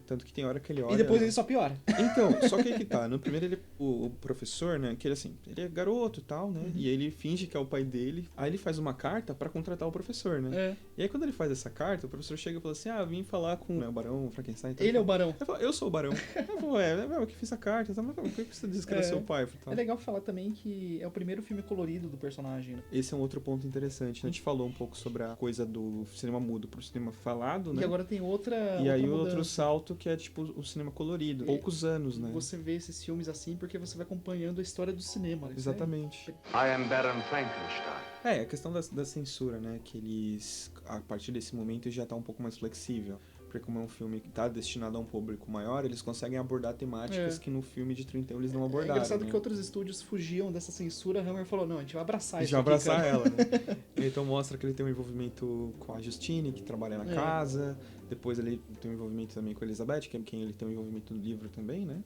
Tanto que tem hora que ele olha... E depois ele só piora. Então, só que aí que tá. No primeiro, ele, o professor, né? Que ele, assim, ele é garoto e tal, né? E ele finge que é o pai dele. Aí ele faz uma carta pra contratar o professor, né? E aí quando ele faz essa carta, o professor chega e fala assim, eu vim falar com o Barão Frankenstein. Ele é o Barão. Ele fala, eu sou o Barão. Eu falo, eu que fiz a carta. Mas por que você disse que era seu pai? É legal falar também que é o primeiro filme colorido do personagem, né? Esse é um outro ponto interessante. A gente falou um pouco sobre a coisa do cinema mudo pro cinema falado, né? E agora tem outra E aí o mudança. outro salto que é tipo o cinema colorido. Poucos anos, né? Você vê esses filmes assim porque você vai acompanhando a história do cinema. Né? Exatamente. I am Baron Frankenstein. A questão da censura, né? Que eles, a partir desse momento, já tá um pouco mais flexível. Porque como é um filme que tá destinado a um público maior, eles conseguem abordar temáticas que no filme de 31 eles não abordaram. É engraçado que outros estúdios fugiam dessa censura, a Hammer falou, não, a gente vai abraçar isso. A gente vai abraçar ela, né? Então mostra que ele tem um envolvimento com a Justine, que trabalha na casa. Depois ele tem um envolvimento também com a Elizabeth, que é quem ele tem um envolvimento no livro também, né?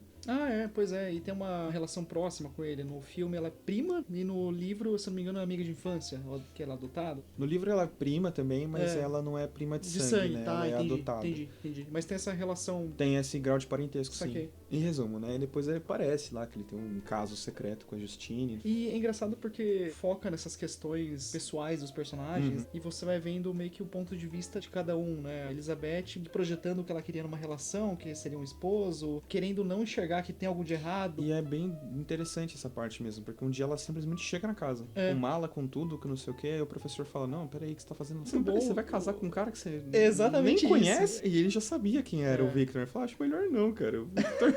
Pois é, e tem uma relação próxima com ele. No filme ela é prima, e no livro, se não me engano, é amiga de infância, que ela é adotada. No livro ela é prima também, mas ela não é prima de sangue, né? Ela é adotada. Entendi. Mas tem essa relação... Tem esse grau de parentesco, Saquei. sim. Em resumo, né? E depois ele aparece lá, que ele tem um caso secreto com a Justine. E é engraçado porque foca nessas questões pessoais dos personagens, e você vai vendo meio que o ponto de vista de cada um, né? A Elizabeth Elizabeth projetando o que ela queria numa relação, que seria um esposo, querendo não enxergar que tem algo de errado. E é bem interessante essa parte mesmo, porque um dia ela simplesmente chega na casa, com mala, com tudo, que não sei o que, aí o professor fala, não, peraí, o que você tá fazendo? Você vai casar com um cara que você Exatamente nem conhece? isso. E ele já sabia quem era o Victor. Ele falou, acho melhor não, cara. O Victor...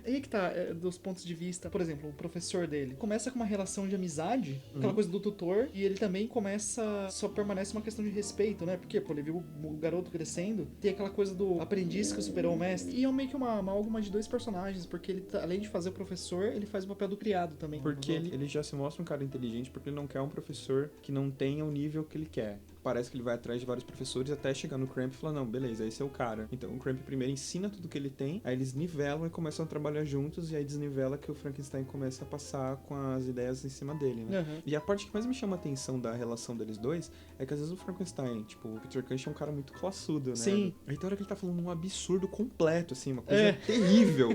Aí que tá, dos pontos de vista, por exemplo, o professor dele começa com uma relação de amizade, aquela coisa do tutor, e ele também começa, só permanece uma questão de respeito, né? Porque, pô, ele viu o garoto crescendo, tem aquela coisa do aprendiz que superou o mestre, e é meio que uma amálgama de dois personagens, porque ele, além de fazer o professor, ele faz o papel do criado também. Porque ele já se mostra um cara inteligente, porque ele não quer um professor que não tenha o nível que ele quer. Parece que ele vai atrás de vários professores até chegar no Cramp e falar, não, beleza, esse é o cara. Então o Cramp primeiro ensina tudo que ele tem, aí eles nivelam e começam a trabalhar juntos, e aí desnivela que o Frankenstein começa a passar com as ideias em cima dele, né? Uhum. E a parte que mais me chama a atenção da relação deles dois é que às vezes o Frankenstein, tipo, o Peter Cushing é um cara muito classudo, né? Sim. Aí tem hora que ele tá falando um absurdo completo, assim, uma coisa terrível.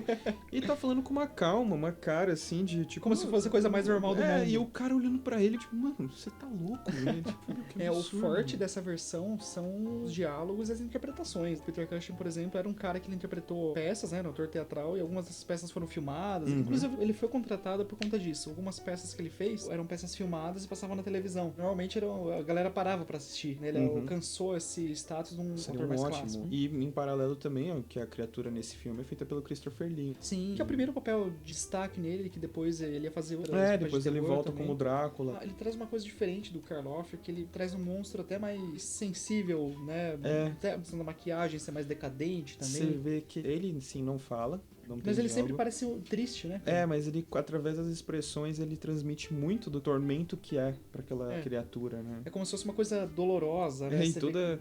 E tá falando com uma calma, uma cara, assim, de tipo... Como se fosse a coisa mais normal do mundo. E o cara olhando pra ele, tipo, mano, você tá louco, né? Tipo, que O absurdo. forte dessa versão são os diálogos e as interpretações. Peter Cushing, por exemplo, era um cara que ele interpretou peças, né, no autor teatral, e algumas dessas peças foram filmadas. Inclusive, ele foi contratado por conta disso. Algumas peças que ele fez eram peças filmadas e passavam na televisão. Normalmente a galera parava pra assistir, né? Ele alcançou esse status de um autor mais clássico. E em paralelo também, ó, que a criatura nesse filme é feita pelo Christopher Lee. Sim, que é o primeiro papel de destaque nele, que depois ele ia fazer outras depois ele volta também como Drácula. Ele traz uma coisa diferente do Karloff, que ele traz um monstro até mais sensível, né? Até a maquiagem ser mais decadente também. Você vê que ele, sim, não fala. Mas ele sempre parece triste, né? Mas ele, através das expressões, ele transmite muito do tormento que é pra aquela criatura, né? É como se fosse uma coisa dolorosa, né? E toda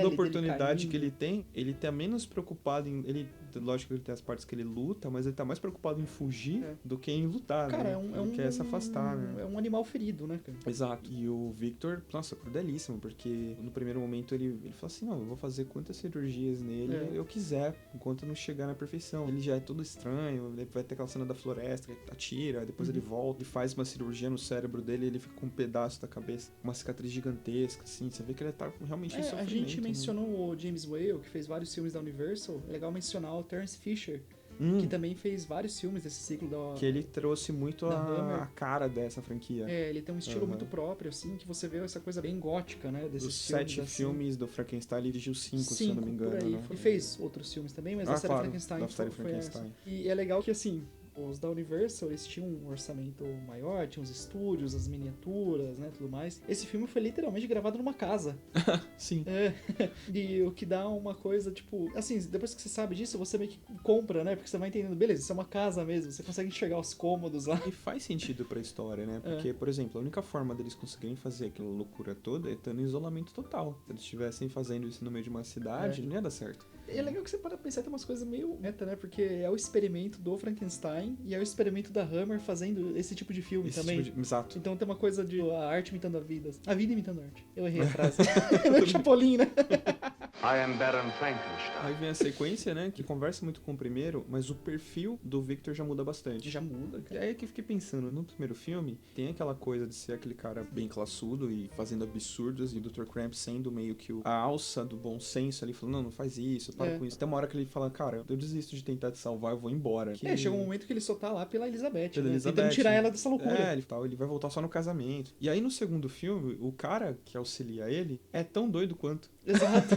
oportunidade que ele tá menos preocupado em... Lógico que ele tem as partes que ele luta, mas ele tá mais preocupado em fugir do que em lutar, cara, né? Ele quer se afastar, né? É um animal ferido, né, cara? Exato. E o Victor, nossa, crudelíssimo, porque no primeiro momento ele fala assim, não, eu vou fazer quantas cirurgias nele eu quiser, enquanto não chegar na perfeição. Ele já é todo estranho, ele vai ter aquela cena da floresta, ele atira, depois ele volta e faz uma cirurgia no cérebro dele e ele fica com um pedaço da cabeça, uma cicatriz gigantesca, assim, você vê que ele tá realmente em sofrimento. A gente mencionou, né? o James Whale, que fez vários filmes da Universal, é legal mencionar o Terence Fisher, que também fez vários filmes desse ciclo da... Que ele trouxe muito a cara dessa franquia. Ele tem um estilo muito próprio, assim, que você vê essa coisa bem gótica, né? Dos 7 filmes do Frankenstein, ele dirigiu 5, se eu não me engano. Por aí. Né? Ele fez outros filmes também, mas a série Frankenstein foi essa. E é legal que, assim, os da Universal, eles tinham um orçamento maior, tinham os estúdios, as miniaturas, né, tudo mais. Esse filme foi literalmente gravado numa casa. Sim. E o que dá uma coisa, tipo... Assim, depois que você sabe disso, você meio que compra, né? Porque você vai entendendo, beleza, isso é uma casa mesmo, você consegue enxergar os cômodos lá. E faz sentido pra história, né? Porque, por exemplo, a única forma deles conseguirem fazer aquela loucura toda é estando em isolamento total. Se eles estivessem fazendo isso no meio de uma cidade, não ia dar certo. É legal que você para pensar, tem umas coisas meio meta, né? Porque é o experimento do Frankenstein e é o experimento da Hammer fazendo esse tipo de filme também. Exato. Então tem uma coisa de a arte imitando a vida. A vida imitando a arte. Eu errei a frase. É o Chapolin, né? I am Baron Frankenstein. Aí vem a sequência, né? Que conversa muito com o primeiro, mas o perfil do Victor já muda bastante. Já muda, cara. E aí é que eu fiquei pensando, no primeiro filme, tem aquela coisa de ser aquele cara bem classudo e fazendo absurdos, e o Dr. Cramp sendo meio que a alça do bom senso ali, falando, não faz isso, para com isso. Tem uma hora que ele fala, cara, eu desisto de tentar te salvar, eu vou embora. Chegou um momento que ele só tá lá pela Elizabeth, Elizabeth, tentando tirar ela dessa loucura. Ele vai voltar só no casamento. E aí no segundo filme, o cara que auxilia ele é tão doido quanto. Exato.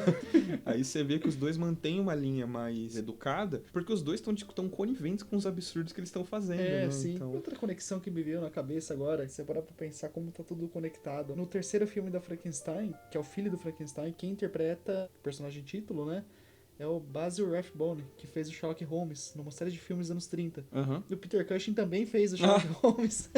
Aí você vê que os dois mantêm uma linha mais educada, porque os dois estão coniventes com os absurdos que eles estão fazendo, né? Sim. Então... Outra conexão que me veio na cabeça agora, se você parar pra pensar como tá tudo conectado. No terceiro filme da Frankenstein, que é o filho do Frankenstein, quem interpreta o personagem título, né? É o Basil Rathbone, que fez o Sherlock Holmes numa série de filmes dos anos 30. E o Peter Cushing também fez o Sherlock Holmes.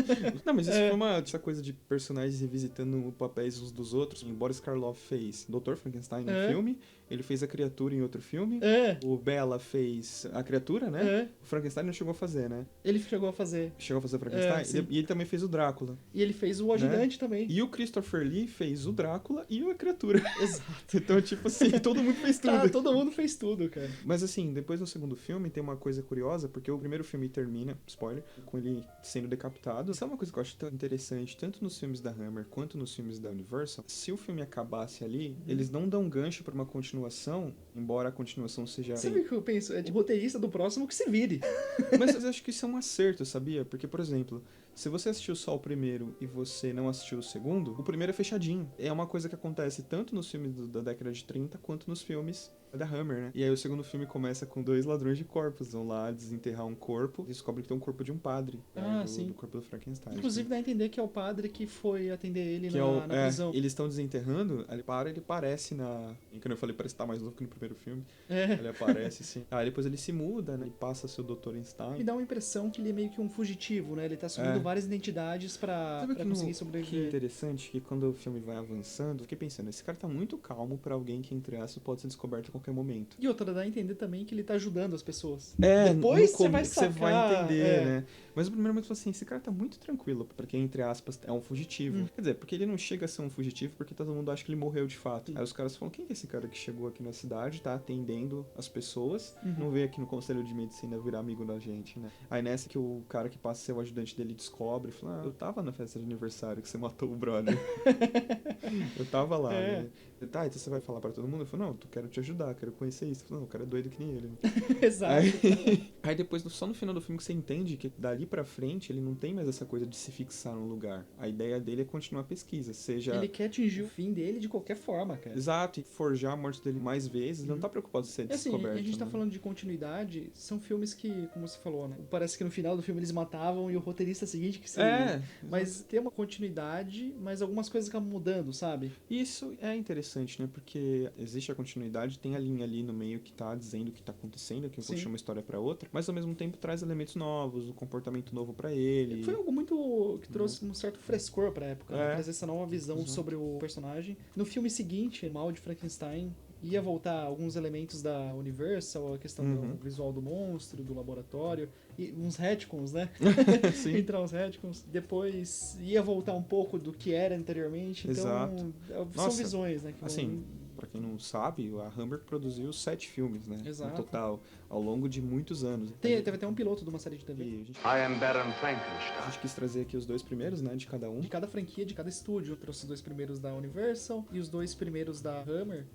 Não, mas isso foi essa coisa de personagens revisitando papéis uns dos outros. Embora Karloff fez Dr. Frankenstein no filme, ele fez a criatura em outro filme. O Bela fez a criatura, né? O Frankenstein não chegou a fazer, né? Ele chegou a fazer. Chegou a fazer o Frankenstein? E ele também fez o Drácula. E ele fez o Ajudante também. E o Christopher Lee fez o Drácula e a criatura. Exato. Então, tipo assim, todo mundo fez tudo. Todo mundo fez tudo, cara. Mas assim, depois no segundo filme tem uma coisa curiosa, porque o primeiro filme termina, spoiler, com ele sendo decapitado. Sabe uma coisa que eu acho tão interessante, tanto nos filmes da Hammer quanto nos filmes da Universal? Se o filme acabasse ali, eles não dão gancho pra uma continuação continuação, embora a continuação seja... Sabe o que eu penso? É de roteirista do próximo que se vire. Mas eu acho que isso é um acerto, sabia? Porque, por exemplo, se você assistiu só o primeiro e você não assistiu o segundo, o primeiro é fechadinho. É uma coisa que acontece tanto nos filmes da década de 30 quanto nos filmes da Hammer, né? E aí o segundo filme começa com 2 ladrões de corpos. Vão lá desenterrar um corpo e descobrem que tem um corpo de um padre. Sim. Do corpo do Frankenstein. Inclusive dá a entender que é o padre que foi atender ele que na prisão. Eles estão desenterrando, ele parece na... Como eu falei, parece estar mais novo que no primeiro filme. Ele aparece, assim. Aí depois ele se muda, né? E passa a ser o Dr. Einstein. Me dá uma impressão que ele é meio que um fugitivo, né? Ele tá assumindo várias identidades pra conseguir sobreviver. Que interessante que quando o filme vai avançando, eu fiquei pensando, esse cara tá muito calmo pra alguém que, entre aspas, pode ser descoberto a qualquer momento. E outra, dá a entender também que ele tá ajudando as pessoas. Depois você vai sacar. Você vai entender, né? Mas no primeiro momento eu falei assim, esse cara tá muito tranquilo, porque, entre aspas, é um fugitivo. Quer dizer, porque ele não chega a ser um fugitivo, porque todo mundo acha que ele morreu de fato. Aí os caras falam, quem que é esse cara que chegou aqui na cidade, tá atendendo as pessoas, não veio aqui no Conselho de Medicina virar amigo da gente, né? Aí nessa que o cara que passa a ser o ajudante dele descobre, fala, eu tava na festa de aniversário que você matou o brother. Eu tava lá, né? Tá, então você vai falar pra todo mundo? Eu falei, não, eu quero te ajudar, quero conhecer isso. Eu falei, não, o cara é doido que nem ele. Exato. Aí depois, só no final do filme que você entende que dali pra frente ele não tem mais essa coisa de se fixar num lugar. A ideia dele é continuar a pesquisa, seja... Ele quer atingir o fim dele de qualquer forma, cara. Exato, e forjar a morte dele mais vezes, ele não tá preocupado em ser descoberto. A gente tá falando de continuidade, são filmes que, como você falou, né? Parece que no final do filme eles matavam e o roteirista seguinte que se... Mas tem uma continuidade, mas algumas coisas acabam mudando, sabe? Isso é interessante, né? Porque existe a continuidade, tem a linha ali no meio que tá dizendo o que tá acontecendo, que puxa uma história pra outra, mas ao mesmo tempo traz elementos novos, um comportamento novo pra ele. Foi algo muito que trouxe um certo frescor pra época, né? Trazer essa nova visão sobre o personagem. No filme seguinte, Mal de Frankenstein, ia voltar alguns elementos da Universal, a questão do visual do monstro, do laboratório, e uns retcons, né? Entrar uns retcons. Depois ia voltar um pouco do que era anteriormente. Então, são visões, né? Pra quem não sabe, a Hammer produziu 7 filmes, né? Exato. No total, ao longo de muitos anos. Teve até um piloto de uma série de TV. I am Baron Frankenstein. A gente quis trazer aqui os 2 primeiros, né? De cada um. De cada franquia, de cada estúdio. Eu trouxe os 2 primeiros da Universal e os 2 primeiros da Hammer.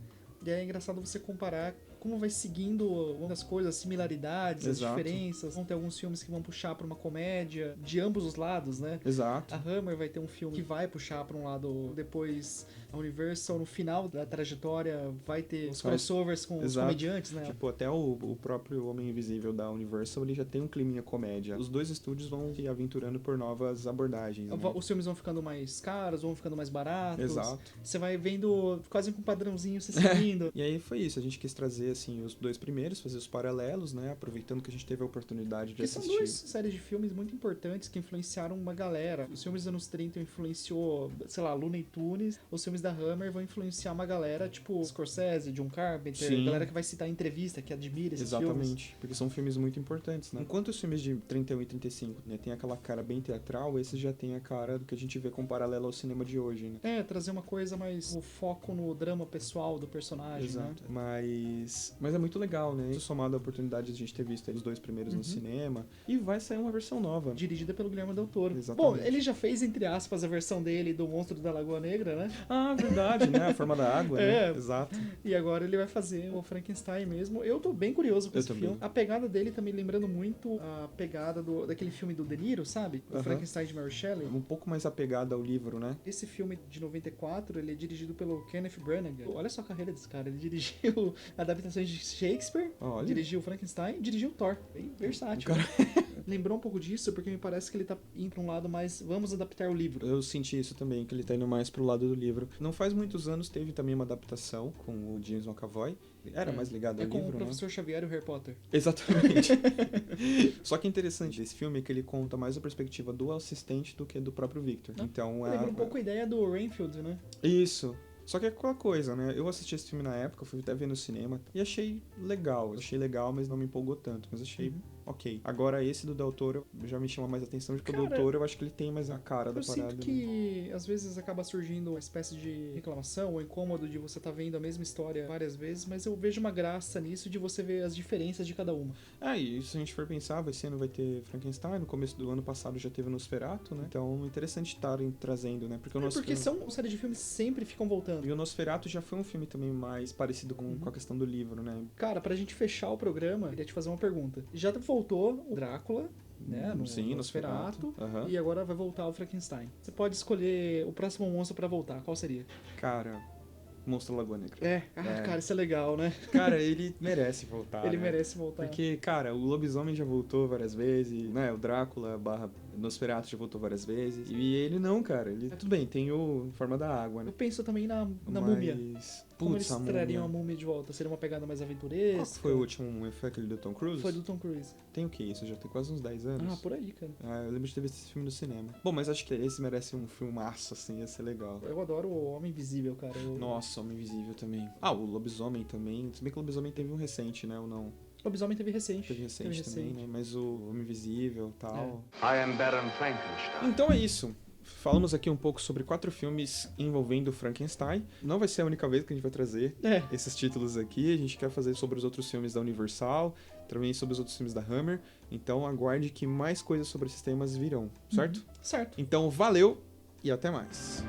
E é engraçado você comparar como vai seguindo algumas coisas, as similaridades, as diferenças. Vão ter alguns filmes que vão puxar pra uma comédia de ambos os lados, né? Exato. A Hammer vai ter um filme que vai puxar pra um lado, depois a Universal, no final da trajetória, vai ter os crossovers com os comediantes, né? Tipo, até o próprio Homem Invisível da Universal, ele já tem um climinha comédia. Os 2 estúdios vão se aventurando por novas abordagens, né? Os filmes vão ficando mais caros, vão ficando mais baratos. Exato. Você vai vendo quase com um padrãozinho se seguindo. E aí foi isso, a gente quis trazer, assim, os 2 primeiros, fazer os paralelos, né? Aproveitando que a gente teve a oportunidade de assistir. São 2 séries de filmes muito importantes que influenciaram uma galera. Os filmes dos anos 30 influenciou, sei lá, Looney Tunes. Os filmes da Hammer vão influenciar uma galera, tipo Scorsese, John Carpenter, galera que vai citar em entrevista, que admira esses filmes. Exatamente, porque são filmes muito importantes, né? Enquanto os filmes de 31 e 35, né, tem aquela cara bem teatral, esses já tem a cara do que a gente vê com paralelo ao cinema de hoje, né? Trazer uma coisa mais, o foco no drama pessoal do personagem, Exato. né? Mas é muito legal, né? Isso somado à oportunidade de a gente ter visto os 2 primeiros no cinema, e vai sair uma versão nova. Dirigida pelo Guillermo del Toro. Exatamente. Bom, ele já fez, entre aspas, a versão dele do Monstro da Lagoa Negra, né? Ah, verdade, né? A forma da água, né? Exato. E agora ele vai fazer o Frankenstein mesmo. Eu tô bem curioso com esse filme. A pegada dele tá me lembrando muito a pegada daquele filme do De Niro, sabe? O Frankenstein de Mary Shelley. Um pouco mais apegado ao livro, né? Esse filme de 94, ele é dirigido pelo Kenneth Branagh. Olha só a carreira desse cara. Ele dirigiu adaptações de Shakespeare, dirigiu Frankenstein, dirigiu Thor. Bem versátil. Lembrou um pouco disso, porque me parece que ele tá indo pra um lado mais, vamos adaptar o livro. Eu senti isso também, que ele tá indo mais pro lado do livro. Não faz muitos anos teve também uma adaptação com o James McAvoy. Era mais ligado ao livro, né? É com o Professor Xavier e o Harry Potter. Exatamente. Só que é interessante esse filme que ele conta mais a perspectiva do assistente do que do próprio Victor. Então, lembra um pouco a ideia do Renfield, né? Isso. Só que é aquela coisa, né? Eu assisti esse filme na época, fui até ver no cinema e achei legal. Achei legal, mas não me empolgou tanto. Mas achei ok. Agora esse do Del Toro já me chama mais atenção, porque o Del Toro eu acho que ele tem mais a cara da parada. Eu sinto que às vezes acaba surgindo uma espécie de reclamação ou incômodo de você estar vendo a mesma história várias vezes, mas eu vejo uma graça nisso de você ver as diferenças de cada uma. E se a gente for pensar, esse ano vai ter Frankenstein, no começo do ano passado já teve Nosferatu, né? Então, interessante estarem trazendo, né? Porque são séries de filmes que sempre ficam voltando. E o Nosferatu já foi um filme também mais parecido com a questão do livro, né? Cara, pra gente fechar o programa, eu queria te fazer uma pergunta. Já voltou o Drácula, né? Sim, Nosferatu. E agora vai voltar o Frankenstein. Você pode escolher o próximo monstro pra voltar. Qual seria? Cara, Monstro da Lagoa Negra. Cara, isso é legal, né? Cara, ele merece voltar. Ele merece voltar. Porque, cara, o Lobisomem já voltou várias vezes, né? O Drácula / Nosferatu já voltou várias vezes. E ele não, cara. Ele, tudo bem, tem o Forma da Água, né? Eu penso também na múmia. Como eles trariam a múmia de volta? Seria uma pegada mais aventuresca? Qual foi o último? Foi aquele do Tom Cruise? Foi do Tom Cruise. Tem o que isso? Já tem quase uns 10 anos. Por aí, cara. Eu lembro de ter visto esse filme no cinema. Bom, mas acho que esse merece um filmaço, assim, ia ser legal. Eu adoro o Homem Invisível, cara. Nossa, Homem Invisível também. O Lobisomem também. Se bem que o Lobisomem teve um recente, né? Ou não? O Lobisomem teve recente. Teve recente também, né? Mas o Homem Invisível e tal. I am Baron Frankenstein. Então é isso. Falamos aqui um pouco sobre 4 filmes envolvendo Frankenstein. Não vai ser a única vez que a gente vai trazer esses títulos aqui. A gente quer fazer sobre os outros filmes da Universal, também sobre os outros filmes da Hammer. Então aguarde que mais coisas sobre esses temas virão, certo? Certo. Então valeu e até mais.